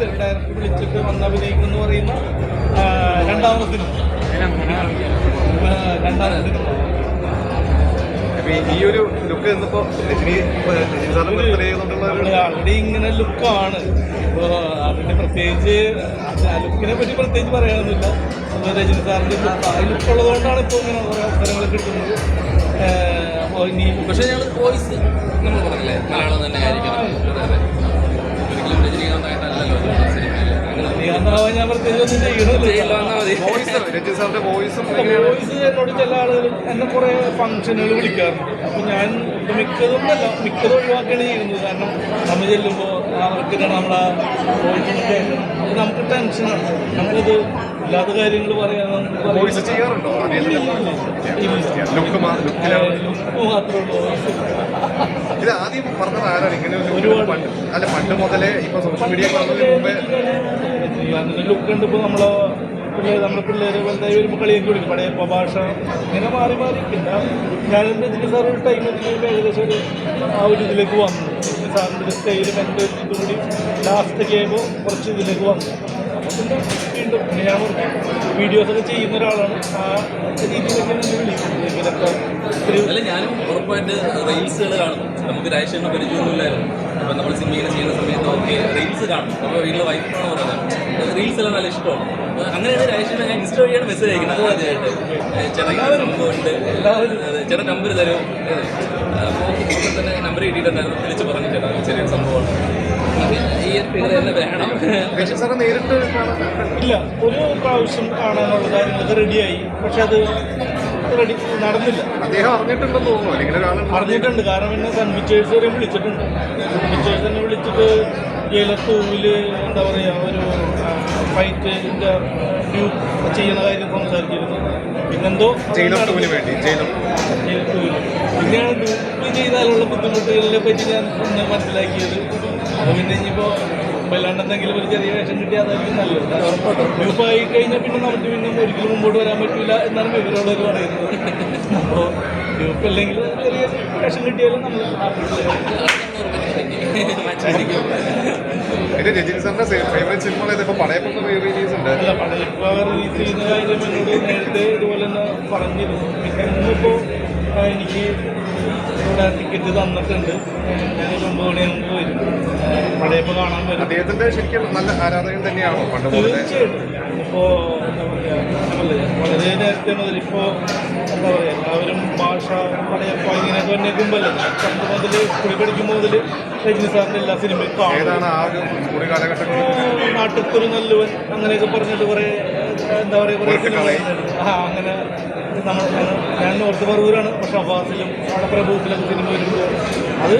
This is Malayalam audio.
ഡയറക്ടർ വിളിച്ചിട്ട് വന്ന് അഭിനയിക്കുന്നു പറയുന്ന രണ്ടാമത്തെ സിനിമ. ഈ ഒരു ലുക്ക് ഇന്നിപ്പോ ആൾറെഡി ഇങ്ങനെ ലുക്കാണ്. ഇപ്പോൾ അതിന്റെ പ്രത്യേകിച്ച് ലുക്കിനെ പറ്റി പ്രത്യേകിച്ച് പറയാനൊന്നുമില്ല. രജനി സാറിന്റെ ലുക്ക് ഉള്ളതുകൊണ്ടാണ് ഇപ്പോൾ ഇങ്ങനെ ഓരോ അവസരങ്ങൾ കിട്ടുന്നത്. അപ്പോൾ ഇനി പക്ഷേ ഞങ്ങൾ വോയിസ് നമ്മൾ പറഞ്ഞില്ലേ മലയാളം തന്നെ ആയിരിക്കണം. ഒരിക്കലും രജനീകാന്തായിട്ടല്ലല്ലോ രജനീകാന്താവാൻ ഞാൻ പ്രത്യേകിച്ച് ഒന്നും ചെയ്യണമില്ല. വോയിസ് എന്നോട് ചില ആളുകൾ എന്നെ കുറേ ഫംഗ്ഷനുകൾ വിളിക്കാറുണ്ട്. അപ്പോൾ ഞാൻ മിക്കതും ഒഴിവാക്കുകയാണ് ചെയ്യുന്നത്. കാരണം നമ്മൾ ചെല്ലുമ്പോൾ അവർക്ക് നമ്മളെ വോയിസ് കേൾക്കണം. അപ്പോൾ നമുക്ക് ടെൻഷനാണ്. നമുക്കത് ഇല്ലാത്ത കാര്യങ്ങൾ പറയാൻ ചെയ്യാറുണ്ടോ? ലുക്ക് മാത്രമേ ഉള്ളൂ. ഇത് ആദ്യം പറഞ്ഞത് ആരാണ് ഇങ്ങനെ അല്ല പണ്ട് മുതലേ ഇപ്പൊ സോഷ്യൽ മീഡിയ ലുക്ക് ഉണ്ട്. ഇപ്പോൾ നമ്മുടെ പിള്ളേർ വലുതായി വരുമ്പോൾ കളിയൊക്കെ വിളിക്കും പടയപ്പ ഭാഷ ഇങ്ങനെ മാറി പിന്നെ ഞാനും രജനി സാർ ഒരു ടൈം എത്തിക്കുമ്പോൾ ഏകദേശം ആ ഒരു ഇതിലേക്ക് വന്നു. രജനി സാറിൻ്റെ സ്റ്റൈലും എൻ്റെ ഇതും കൂടി ലാസ്റ്റൊക്കെ ആയപ്പോൾ കുറച്ച് ഇതിലേക്ക് വന്നു. അപ്പോൾ പിന്നെ വീണ്ടും ഞാൻ കുറച്ച് വീഡിയോസൊക്കെ ചെയ്യുന്ന ഒരാളാണ്. ആ രീതിയിലൊക്കെ എന്നെ വിളിക്കുന്നത്. ഇങ്ങനത്തെ അല്ല ഞാനും ഉറപ്പായിട്ട് റീൽസുകൾ കാണും. നമുക്ക് രാജേഷിനെ പരിചയമൊന്നുമില്ലായിരുന്നു. അപ്പോൾ നമ്മൾ സിനിമ ഇങ്ങനെ ചെയ്യുന്ന സമയത്ത് ഓക്കെ റീൽസ് കാണും. അപ്പോൾ വീട്ടിലെ വൈഫാണ് പറയുന്നത് റീൽസ് എല്ലാം നല്ല ഇഷ്ടമാണ്. അങ്ങനെയാണ് രാജേഷിനെ ഞാൻ ഇൻസ്റ്റ വഴിയാണ് മെസ്സേജ് അയക്കുന്നത് ആദ്യമായിട്ട്. ചേട്ടൻ സംഭവമുണ്ട്, ചേട്ടൻ നമ്പർ തരും. അപ്പോൾ തന്നെ നമ്പർ കിട്ടിയിട്ടുണ്ടായിരുന്നു. വിളിച്ച് പറഞ്ഞു ചേട്ടാ ചെറിയൊരു സംഭവമാണ് ഈ ഫിഗർ തന്നെ വേണം. നേരിട്ട് ഇല്ല, ഒരു പ്രാവശ്യം കാണാനുള്ള കാര്യങ്ങളൊക്കെ റെഡിയായി. പക്ഷെ അത് നടന്നില്ല. അദ്ദേഹം അറിഞ്ഞിട്ടുണ്ടെന്ന് തോന്നുന്നു. അല്ലെങ്കിൽ അറിഞ്ഞിട്ടുണ്ട്. കാരണം എന്നെ സൺപിക്ചേഴ്സ് വരെ വിളിച്ചിട്ടുണ്ട്. സൺപിക്ചേഴ്സ് തന്നെ വിളിച്ചിട്ട് ജയിലർ 2 എന്താ പറയുക ഒരു ഫൈറ്റിൻ്റെ ചെയ്യുന്ന കാര്യം സംസാരിച്ചിരുന്നു. പിന്നെന്തോ ജയിലർ 2 വേണ്ടി പിന്നെയാണ് ഗ്രൂപ്പ് ചെയ്താലുള്ള ബുദ്ധിമുട്ടുകളെ പറ്റി ഞാൻ ഒന്ന് മനസ്സിലാക്കിയത്. അപ്പോൾ പിന്നെ ഇനിയിപ്പോൾ വല്ലാണ്ട് എന്തെങ്കിലും ഒരു ചെറിയ വേഷം കിട്ടിയാൽ അതായിരിക്കും നല്ലത്. ഗ്രൂപ്പായി കഴിഞ്ഞാൽ പിന്നെ നമുക്ക് പിന്നെ ഒരിക്കലും മുമ്പോട്ട് വരാൻ പറ്റില്ല എന്നാണ് വിവരമുള്ളവർ പറയുന്നത്. അപ്പോൾ ഗ്രൂപ്പ് അല്ലെങ്കിൽ ചെറിയ വേഷം കിട്ടിയാലും നമ്മൾ രജനി സാറിന്റെ ഫേവറേറ്റ് സിനിമ ഇപ്പൊ പടയപ്പ റിലീസ് ഉണ്ട്. അല്ല, പടയപ്പ റിലീസ് ചെയ്യുന്ന കാര്യം എന്നോട് നേരത്തെ ഇതുപോലെ തന്നെ പറഞ്ഞിരുന്നു. പിന്നെ ഇന്നിപ്പോൾ എനിക്ക് ഇവിടെ ടിക്കറ്റ് തന്നിട്ടുണ്ട്. ഞാൻ 9 മണിയാകുമ്പോൾ വരും. പടയപ്പ കാണാൻ വരും. അദ്ദേഹത്തിന്റെ ശരിക്കും നല്ല ആരാധകൻ തന്നെയാണോ പണ്ട് പോലെ? തീർച്ചയായിട്ടും. ഇപ്പോൾ എന്താ പറയുക വളരെ നേരത്തെ മുതൽ ഇപ്പോൾ എന്താ പറയുക എല്ലാവരും ഭാഷ പടയപ്പ ഇങ്ങനെയൊക്കെ വന്നേക്കുമ്പോഴല്ലേ പണ്ട് മുതൽ സ്കൂളിൽ പഠിക്കുമ്പോൾ മുതൽ രജനി സാറിൻ്റെ എല്ലാ സിനിമയും കാണും. നാട്ടിലൊരു നല്ലവൻ അങ്ങനെയൊക്കെ പറഞ്ഞിട്ട് കുറേ എന്താ പറയുക കുറേ സിനിമ അങ്ങനെ ഞാൻ നോർത്ത് പറവൂരാണ്. പക്ഷെ അബ്ബാസിലും അവിടെ പ്രഭുത്തിലൊക്കെ സിനിമ വരുമ്പോൾ അത്